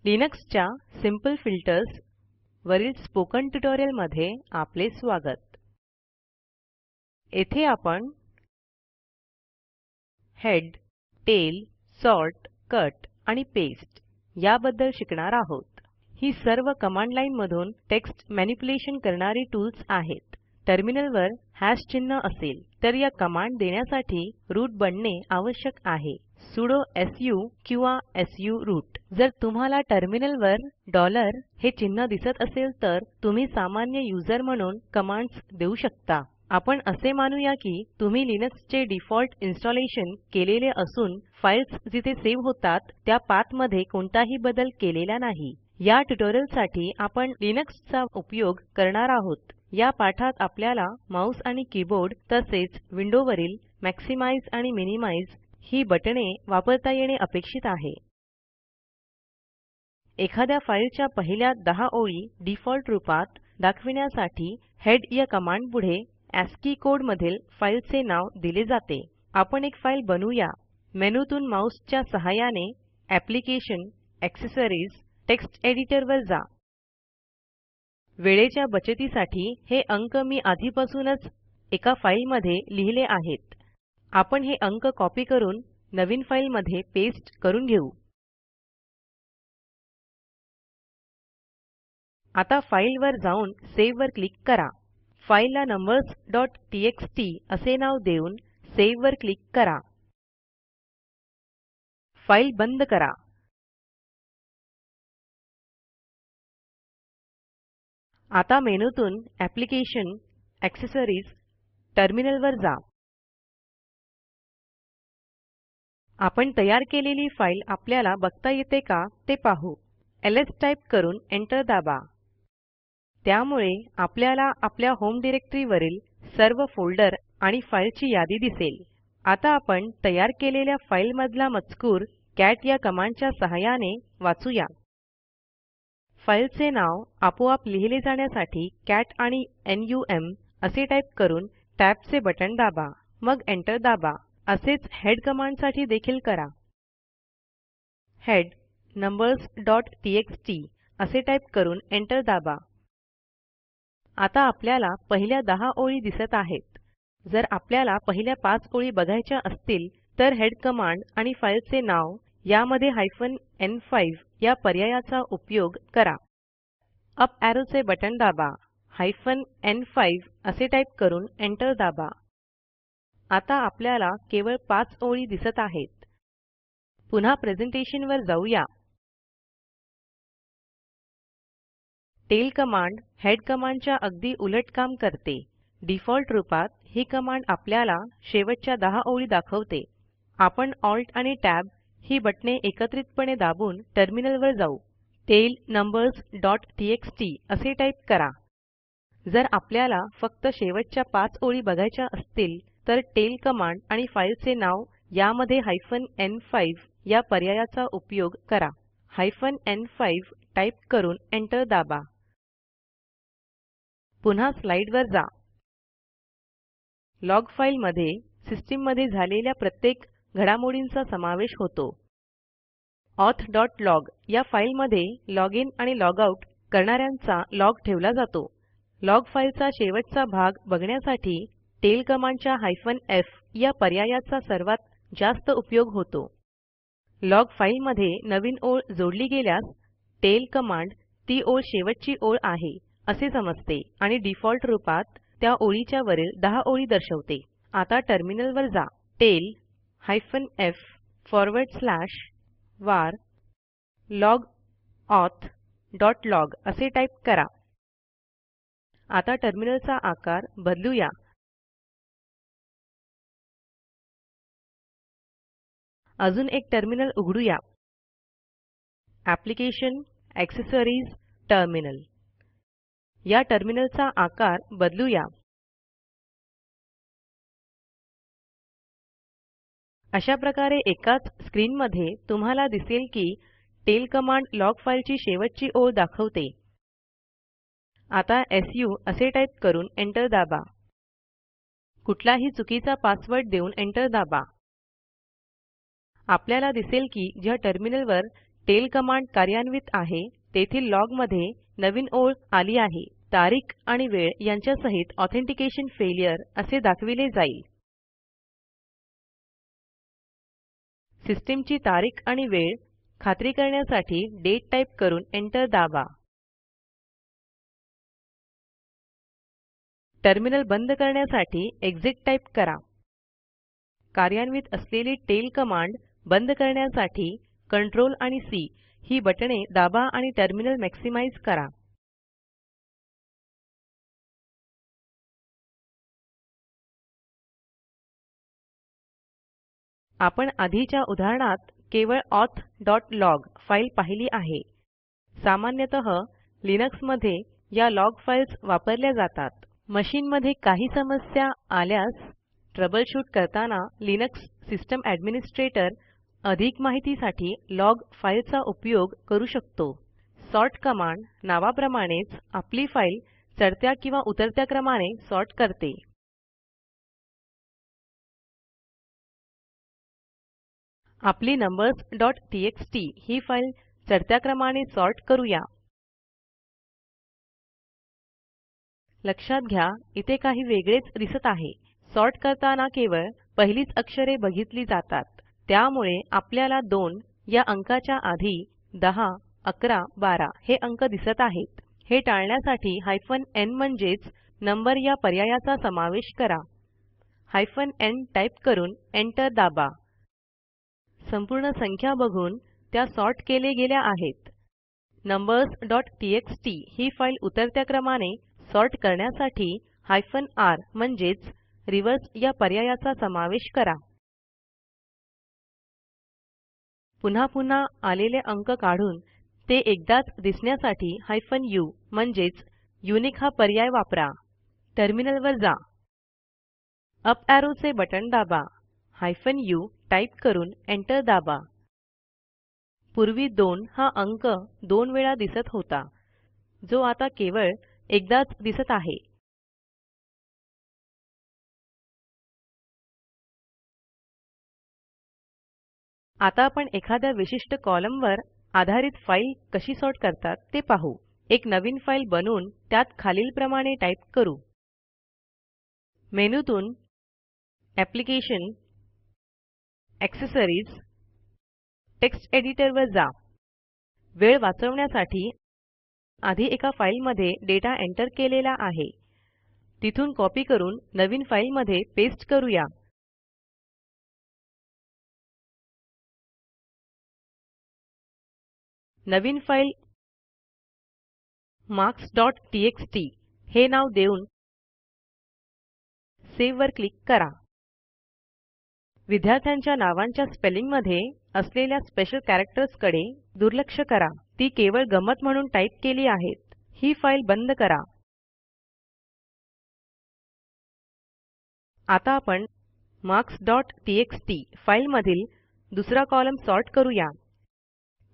लिनक्सच्या simple filters वरील spoken ट्युटोरियलमध्ये आपले स्वागत. येथे आपण हेड, टेल, सॉर्ट, कट आणि पेस्ट याबद्दल शिकणार आहोत. ही सर्व कमांड लाईन मधून टेक्स्ट मॅनिप्युलेशन करणारी टूल्स आहेत. टर्मिनलवर हॅश चिन्ह असेल तर या कमांड देण्यासाठी रूट बनणे आवश्यक आहे. सुडो सु किंवा सु रूट. जर तुम्हाला टर्मिनलवर डॉलर हे चिन्ह दिसत असेल तर तुम्ही सामान्य युजर म्हणून कमांड्स देऊ शकता. आपण असे मानूया की तुम्ही लिनक्सचे डिफॉल्ट इन्स्टॉलेशन केलेले असून फाईल्स जिथे सेव्ह होतात त्या पाथ मध्ये कोणताही बदल केलेला नाही. या ट्युटोरियलसाठी आपण लिनक्सचा उपयोग करणार आहोत. या पाठात आपल्याला माऊस आणि कीबोर्ड तसेच विंडोवरील मॅक्सिमाइझ आणि मिनिमाइझ ही बटणे वापरता येणे अपेक्षित आहे. एखाद्या फाईलच्या पहिल्या 10 ओळी डिफॉल्ट रूपात दाखविण्यासाठी हेड या कमांड पुढे अस्की कोड मधील फाईलचे नाव दिले जाते. आपण एक फाईल बनवूया. मेनूतून माऊसच्या सहाय्याने एप्लिकेशन, एक्सेसरीज, टेक्स्ट एडिटर वर जा. वेळेच्या बचतीसाठी हे अंक मी आधीपासूनच एका फाईलमध्ये लिहिले आहेत. आपण हे अंक कॉपी करून नवीन फाईलमध्ये पेस्ट करून घेऊ. आता फाईलवर जाऊन सेव्ह वर क्लिक करा. फाईलला numbersटीएक्सटी असे नाव देऊन सेव्ह वर क्लिक करा. फाईल बंद करा. आता मेनूतून एप्लिकेशन, एक्सेसरीज, टर्मिनलवर जा. आपण तयार केलेली फाईल आपल्याला बघता येते का ते पाहू. एलएस टाईप करून एंटर दाबा. त्यामुळे आपल्याला आपल्या होम डिरेक्टरीवरील सर्व फोल्डर आणि फाईलची यादी दिसेल. आता आपण तयार केलेल्या फाईलमधला मजकूर कॅट या कमांडच्या सहाय्याने वाचूया. फाईलचे नाव आपोआप लिहिले जाण्यासाठी कॅट आणि नम असे टाईप करून टॅबचे बटण दाबा. मग एंटर दाबा. असेच हेड कमांडसाठी देखील करा. हेड numbersटीएक्सटी असे टाईप करून एंटर दाबा. आता आपल्याला पहिल्या 10 ओळी दिसत आहेत. जर आपल्याला पहिल्या 5 ओळी बघायच्या असतील तर हेड कमांड आणि फाईलचे नाव यामध्ये -n5 या पर्यायाचा उपयोग करा. अप ऍरोचे बटण दाबा. -n5 असे टाईप करून एंटर दाबा. आता आपल्याला केवळ 5 ओळी दिसत आहेत. पुन्हा प्रेझेंटेशन वर जाऊया. टेल कमांड हेड कमांडच्या अगदी उलट काम करते. डिफॉल्ट रूपात ही कमांड आपल्याला शेवटच्या 10 ओळी दाखवते. आपण Alt आणि Tab ही बटणे एकत्रितपणे दाबून टर्मिनलवर जाऊ. टेल numbersटीएक्सटी असे टाईप करा. जर आपल्याला फक्त शेवटच्या 5 ओळी बघायच्या असतील तर टेल कमांड आणि फाईलचे नाव यामध्ये -n5 या पर्यायाचा उपयोग करा. -n5 टाईप करून एंटर दाबा. पुन्हा स्लाईडवर जा. लॉग फाईलमध्ये सिस्टीममध्ये झालेल्या प्रत्येक घडामोडींचा समावेश होतो. auth.log या फाईलमध्ये लॉग इन आणि लॉग आउट करणाऱ्यांचा लॉग ठेवला जातो. लॉग फाईलचा शेवटचा भाग बघण्यासाठी टेल कमांडच्या -f या पर्यायाचा सर्वात जास्त उपयोग होतो. लॉग फाईलमध्ये नवीन ओळ जोडली गेल्यास टेल कमांड ती ओळ शेवटची ओळ आहे असे समजते आणि डिफॉल्ट रूपात त्या ओळीच्या वरील 10 ओळी दर्शवते. आता टर्मिनलवर जा. टेल -f/var log auth.log असे टाईप करा. आता टर्मिनलचा आकार बदलूया. अजून एक टर्मिनल उघडूया. एप्लिकेशन, एक्सेसरीज, टर्मिनल या टर्मिनलचा आकार बदलूया. अशा प्रकारे एकाच स्क्रीनमध्ये तुम्हाला दिसेल की टेल कमांड लॉग फाईलची शेवटची ओळ दाखवते. आता सु असे टाईप करून एंटर दाबा. कुठलाही चुकीचा पासवर्ड देऊन एंटर दाबा. आपल्याला दिसेल की ज्या टर्मिनलवर टेल कमांड कार्यान्वित आहे तेथील लॉग मध्ये नवीन ओळ आली आहे. तारीख आणि वेळ यांच्या सहित ऑथेंटिकेशन फेल्युअर असे दाखविले जाईल. सिस्टीमची तारीख आणि वेळ खात्री करण्यासाठी डेट टाईप करून एंटर दाबा. टर्मिनल बंद करण्यासाठी एक्सिट टाईप करा. कार्यान्वित असलेली टेल कमांड बंद करण्यासाठी कंट्रोल आणि सी ही बटणे दाबा आणि टर्मिनल मॅक्सिमाइझ करा. आपण आधीच्या उदाहरणात केवळ auth.log फाईल पाहिली आहे. सामान्यतः लिनक्समध्ये या लॉग फाईल्स वापरल्या जातात. मशीनमध्ये काही समस्या आल्यास ट्रबलशूट करताना लिनक्स सिस्टम ॲडमिनिस्ट्रेटर अधिक माहितीसाठी लॉग फाईलचा उपयोग करू शकतो. सॉर्ट कमांड नावाप्रमाणेच आपली फाईल चढत्या किंवा उतरत्या क्रमाने सॉर्ट करते. आपली numbers.txt ही फाईल चढत्या क्रमाने सॉर्ट करूया. लक्षात घ्या इथे काही वेगळेच दिसत आहे. सॉर्ट करताना केवळ पहिलीच अक्षरे बघितली जातात. त्यामुळे आपल्याला 2 या अंकाच्या आधी 10, 11, 12 हे अंक दिसत आहेत. हे टाळण्यासाठी -n म्हणजेच नंबर या पर्यायाचा समावेश करा. -n टाईप करून एंटर दाबा. संपूर्ण संख्या बघून त्या सॉर्ट केले गेल्या आहेत. numbers.txt ही फाईल उतरत्या क्रमाने सॉर्ट करण्यासाठी -r म्हणजेच रिव्हर्स या पर्यायाचा समावेश करा. पुन्हा पुन्हा आलेले अंक काढून ते एकदाच दिसण्यासाठी -u म्हणजेच युनिक हा पर्याय वापरा. टर्मिनलवर जा. अप ॲरोचे बटण दाबा. -u टाईप करून एंटर दाबा. पूर्वी 2 हा अंक 2 वेळा दिसत होता, जो आता केवळ एकदाच दिसत आहे. आता आपण एखाद्या विशिष्ट कॉलमवर आधारित फाईल कशी सॉर्ट करतात ते पाहू. एक नवीन फाईल बनवून त्यात खालीलप्रमाणे टाईप करू. मेनूतून ऍप्लिकेशन, एक्सेसरीज, टेक्स्ट एडिटरवर जा. वेळ वाचवण्यासाठी आधी एका फाईलमध्ये डेटा एंटर केलेला आहे. तिथून कॉपी करून नवीन फाईलमध्ये पेस्ट करूया. नवीन फाईल marks.txt हे नाव देऊन सेव्ह वर क्लिक करा. विद्यार्थ्यांच्या नावांच्या स्पेलिंगमध्ये असलेल्या स्पेशल कॅरेक्टर्स कडे दुर्लक्ष करा. ती केवळ गंमत म्हणून टाईप केली आहेत. ही फाईल बंद करा. आता आपण marks.txt फाईलमधील दुसरा कॉलम सॉर्ट करूया.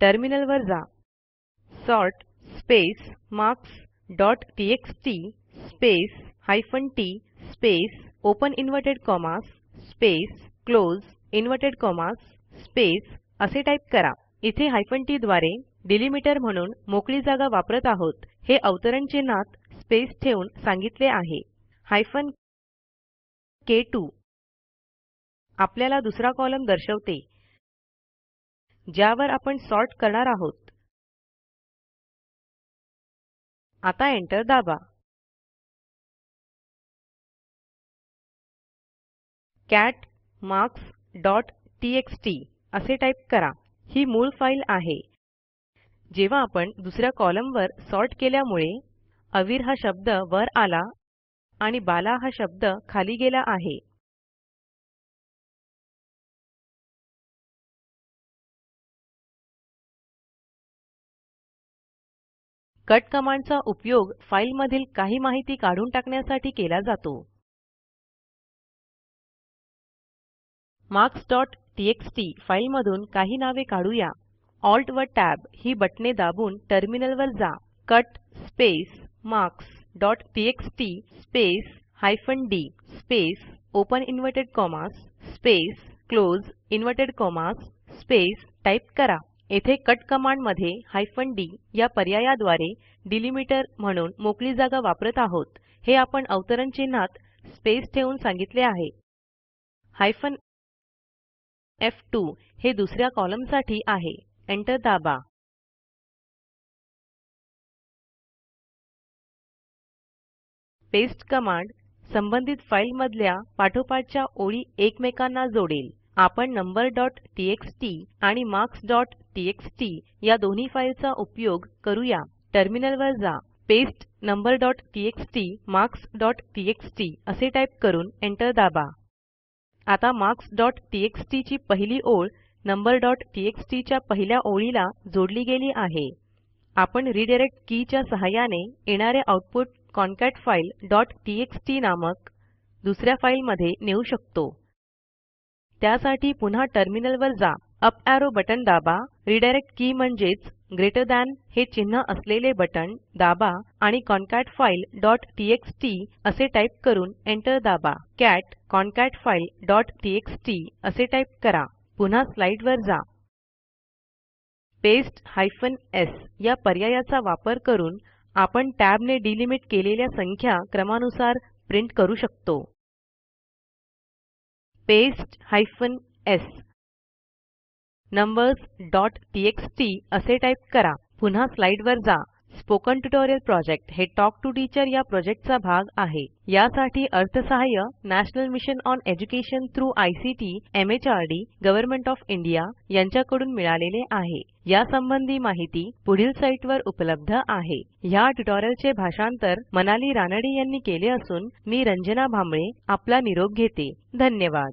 टर्मिनलवर जा. Sort space marks.txt space -t space open inverted commas space close inverted commas space असे टाईप करा. इथे -t द्वारे डिलिमीटर म्हणून मोकळी जागा वापरत आहोत हे अवतरण चिन्हात स्पेस ठेवून सांगितले आहे. -k2 आपल्याला दुसरा कॉलम दर्शवते ज्यावर आपण सॉर्ट करणार आहोत. आता एंटर दाबा. कॅट marks.txt असे टाईप करा. ही मूळ फाईल आहे. जेव्हा आपण दुसऱ्या कॉलमवर सॉर्ट केल्यामुळे अवीर हा शब्द वर आला आणि बाला हा शब्द खाली गेला आहे. कट कमांडचा उपयोग फाईलमधील काही माहिती काढून टाकण्यासाठी केला जातो. marks.txt फाईलमधून काही नावे काढूया. Alt व Tab ही बटणे दाबून टर्मिनलवर जा. Cut space marks.txt space -d space open inverted commas space close inverted commas space type करा. येथे कट कमांड मध्ये -d या पर्यायाद्वारे डिलिमीटर म्हणून मोकळी जागा वापरत आहोत. हे आपण अवतरण चिन्हात स्पेस ठेवून सांगितले आहे. -f2 हे दुसऱ्या कॉलमसाठी आहे. एंटर दाबा. पेस्ट कमांड संबंधित फाईल मधल्या पाठोपाठच्या ओळी एकमेकांना जोडेल. आपण number.txt आणि marksटीएक्सटी या दोन्ही फाईलचा उपयोग करूया. टर्मिनलवर जा. पेस्ट number.txt marksटीएक्सटी असे टाईप करून एंटर दाबा. आता marksटीएक्सटी ची पहिली ओळ number.txt च्या पहिल्या ओळीला जोडली गेली आहे. आपण रिडायरेक्ट की च्या सहाय्याने येणारे आऊटपुट concatefileटीएक्सटी नामक दुसऱ्या फाईलमध्ये नेऊ शकतो. त्यासाठी पुन्हा टर्मिनलवर जा. अप एरो बटन दाबा. रिडायरेक्ट की म्हणजेच ग्रेटर थान हे चिन्ह असलेले बटण दाबा आणि concatefileटीएक्सटी असे टाईप करून एंटर दाबा. कॅट concatefileटीएक्सटी असे टाईप करा. पुन्हा स्लाईडवर जा. पेस्ट -s या पर्यायाचा वापर करून आपण टॅबने डिलिमिट केलेल्या संख्या क्रमानुसार प्रिंट करू शकतो. पेस्ट -s नंबर्स.txt असे टाईप करा. पुन्हा स्लाईडवर जा. स्पोकन ट्युटोरियल प्रोजेक्ट हे टॉक टू टीचर या प्रोजेक्टचा भाग आहे. यासाठी अर्थसहाय्य national mission on education through ICT MHRD government of India यांच्याकडून मिळालेले आहे. यासंबंधी माहिती पुढील साईटवर उपलब्ध आहे. ह्या ट्युटोरियलचे भाषांतर मनाली रानडे यांनी केले असून मी रंजना भांबळे आपला निरोप घेते. धन्यवाद.